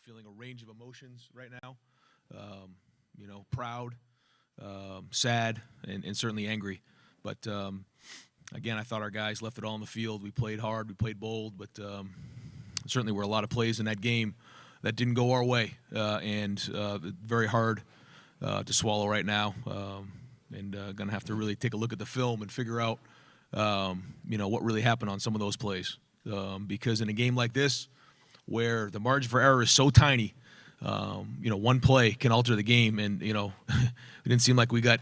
feeling a range of emotions right now. Proud, sad, and certainly angry. But again, I thought our guys left it all on the field. We played hard, we played bold, but certainly were a lot of plays in that game that didn't go our way, and very hard to swallow right now. And going to have to really take a look at the film and figure out, what really happened on some of those plays. Because in a game like this, where the margin for error is so tiny, one play can alter the game, and it didn't seem like we got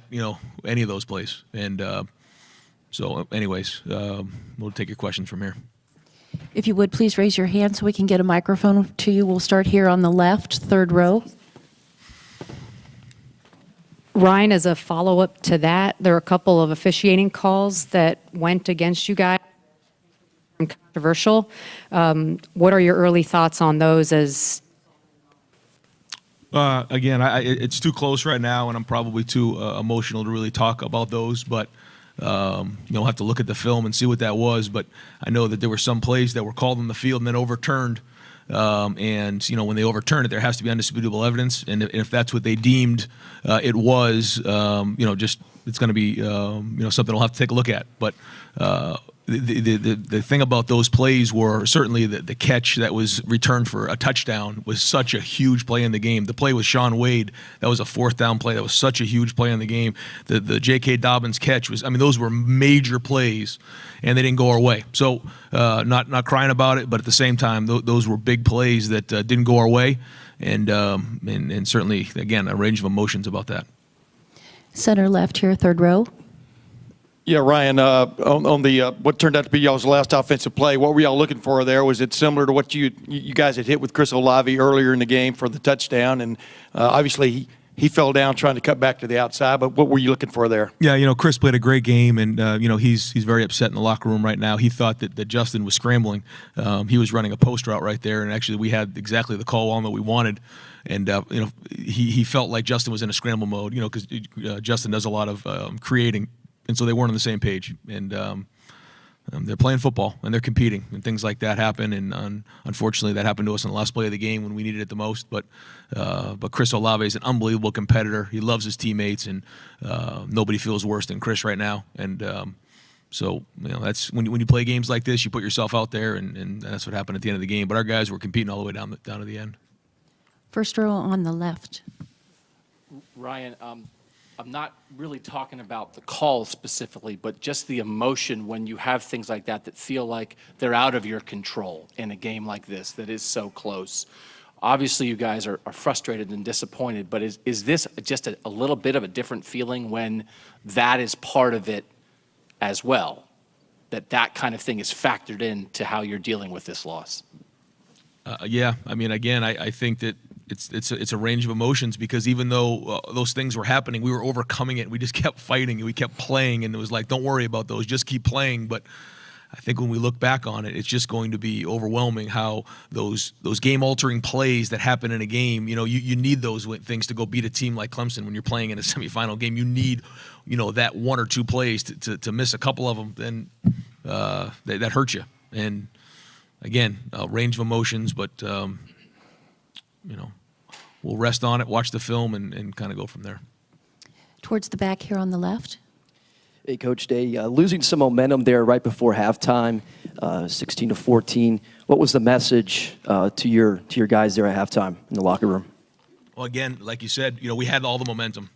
any of those plays. And so, anyways, we'll take your questions from here. If you would, please raise your hand so we can get a microphone to you. We'll start here on the left, third row. Ryan, as a follow-up to that, there are a couple of officiating calls that went against you guys. Controversial. What are your early thoughts on those? Again, it's too close right now, and I'm probably too emotional to really talk about those. But you'll have to look at the film and see what that was. But I know that there were some plays that were called on the field and then overturned. And when they overturn it, there has to be undisputable evidence. And if that's what they deemed it was, just it's going to be something we'll have to take a look at. But the thing about those plays were certainly the catch that was returned for a touchdown was such a huge play in the game. The play with Sean Wade, that was a fourth down play. That was such a huge play in the game. The J.K. Dobbins catch was, those were major plays, and they didn't go our way. So not crying about it, but at the same time, those were big plays that didn't go our way, and certainly, again, a range of emotions about that. Center left here, third row. Yeah, Ryan, on the what turned out to be y'all's last offensive play, what were y'all looking for there? Was it similar to what you guys had hit with Chris Olave earlier in the game for the touchdown? And obviously he fell down trying to cut back to the outside, but what were you looking for there? Yeah, Chris played a great game, and he's very upset in the locker room right now. He thought that Justin was scrambling. He was running a post route right there, and actually we had exactly the call on that we wanted. And he felt like Justin was in a scramble mode, because Justin does a lot of creating. And so they weren't on the same page, and they're playing football and they're competing, and things like that happen. And unfortunately, that happened to us in the last play of the game when we needed it the most. But Chris Olave is an unbelievable competitor. He loves his teammates, and nobody feels worse than Chris right now. And so that's when you play games like this, you put yourself out there, and that's what happened at the end of the game. But our guys were competing all the way down to the end. First row on the left. Ryan, I'm not really talking about the call specifically, but just the emotion when you have things like that feel like they're out of your control in a game like this that is so close. Obviously, you guys are frustrated and disappointed, but is this just a little bit of a different feeling when that is part of it as well, that kind of thing is factored into how you're dealing with this loss? Yeah, again, I think that it's a range of emotions, because even though those things were happening, we were overcoming it. We just kept fighting, and we kept playing, and it was like, don't worry about those, just keep playing. But I think when we look back on it, it's just going to be overwhelming how those game-altering plays that happen in a game, you need those things to go beat a team like Clemson when you're playing in a semifinal game. You need, that one or two plays to miss a couple of them, then that hurt you. And again, a range of emotions, but we'll rest on it, watch the film, and kind of go from there. Towards the back here on the left. Hey, Coach Day, losing some momentum there right before halftime, 16-14. What was the message to your guys there at halftime in the locker room? Well, again, like you said, we had all the momentum,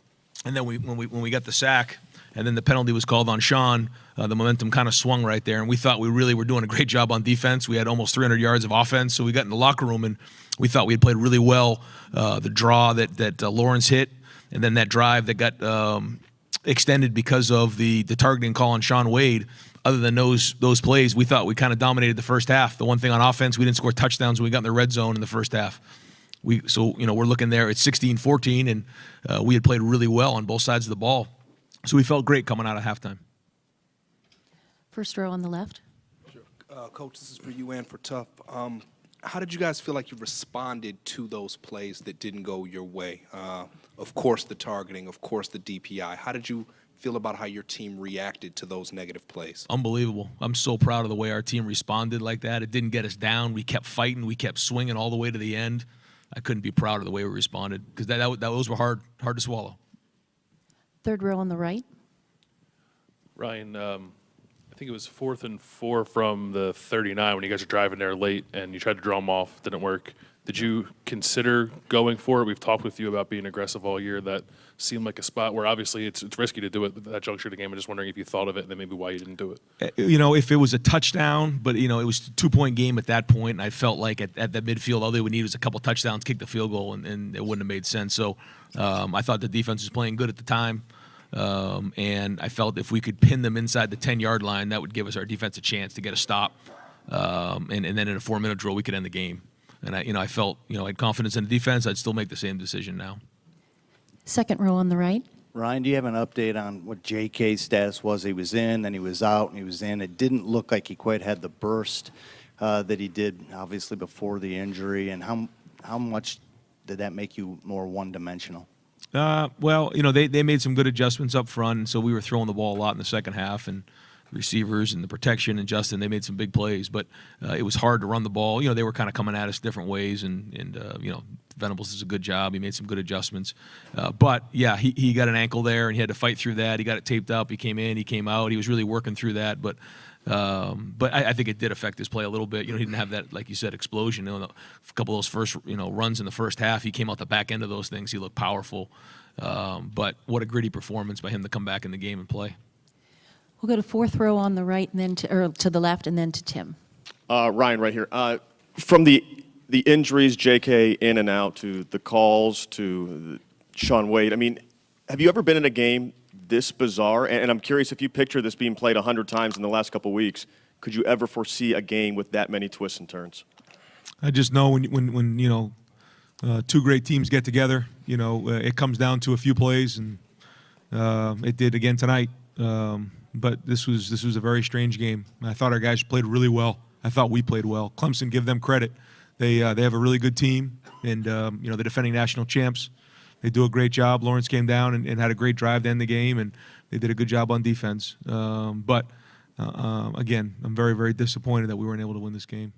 and then when we got the sack, and then the penalty was called on Sean, the momentum kind of swung right there, and we thought we really were doing a great job on defense. We had almost 300 yards of offense, so we got in the locker room, and we thought we had played really well. The draw that Lawrence hit, and then that drive that got extended because of the targeting call on Sean Wade. Other than those plays, we thought we kind of dominated the first half. The one thing on offense, we didn't score touchdowns when we got in the red zone in the first half. We're looking there at 16-14, and we had played really well on both sides of the ball. So we felt great coming out of halftime. First row on the left. Sure. Coach, this is for you and for Tough. How did you guys feel like you responded to those plays that didn't go your way? Of course, the targeting, of course, the DPI. How did you feel about how your team reacted to those negative plays? Unbelievable. I'm so proud of the way our team responded like that. It didn't get us down. We kept fighting. We kept swinging all the way to the end. I couldn't be proud of the way we responded because those were hard to swallow. Third row on the right. Ryan, I think it was 4th and 4 from the 39 when you guys are driving there late and you tried to draw them off. Didn't work. Did you consider going for it? We've talked with you about being aggressive all year. That seemed like a spot where obviously it's risky to do it at that juncture of the game. I'm just wondering if you thought of it and then maybe why you didn't do it. If it was a touchdown, but, it was a 2-point game at that point, and I felt like at the midfield, all they would need was a couple touchdowns, kick the field goal, and it wouldn't have made sense. So I thought the defense was playing good at the time, and I felt if we could pin them inside the 10-yard line, that would give us our defense a chance to get a stop, and then in a 4-minute drill, we could end the game. And I felt, I had confidence in the defense. I'd still make the same decision now. Second row on the right. Ryan, do you have an update on what JK's status was? He was in, then he was out, and he was in. It didn't look like he quite had the burst that he did, obviously, before the injury. And how much did that make you more one-dimensional? Well, they made some good adjustments up front, and so we were throwing the ball a lot in the second half, and receivers and the protection and Justin, they made some big plays, but it was hard to run the ball. They were kind of coming at us different ways, and Venables does a good job. He made some good adjustments. But, yeah, he got an ankle there, and he had to fight through that. He got it taped up. He came in. He came out. He was really working through that. But I think it did affect his play a little bit. He didn't have that, like you said, explosion. A couple of those first runs in the first half, he came out the back end of those things. He looked powerful. But what a gritty performance by him to come back in the game and play. We'll go to fourth row on the right, and then to the left, and then to Tim. Ryan, right here. From the injuries, JK in and out, to the calls, to Sean Wade, I mean, have you ever been in a game this bizarre? And I'm curious, if you picture this being played 100 times in the last couple of weeks, could you ever foresee a game with that many twists and turns? I just know when two great teams get together, it comes down to a few plays, and it did again tonight. But this was a very strange game. I thought our guys played really well. I thought we played well. Clemson, give them credit. They have a really good team, and the defending national champs. They do a great job. Lawrence came down and had a great drive to end the game, and they did a good job on defense. But again, I'm very, very disappointed that we weren't able to win this game.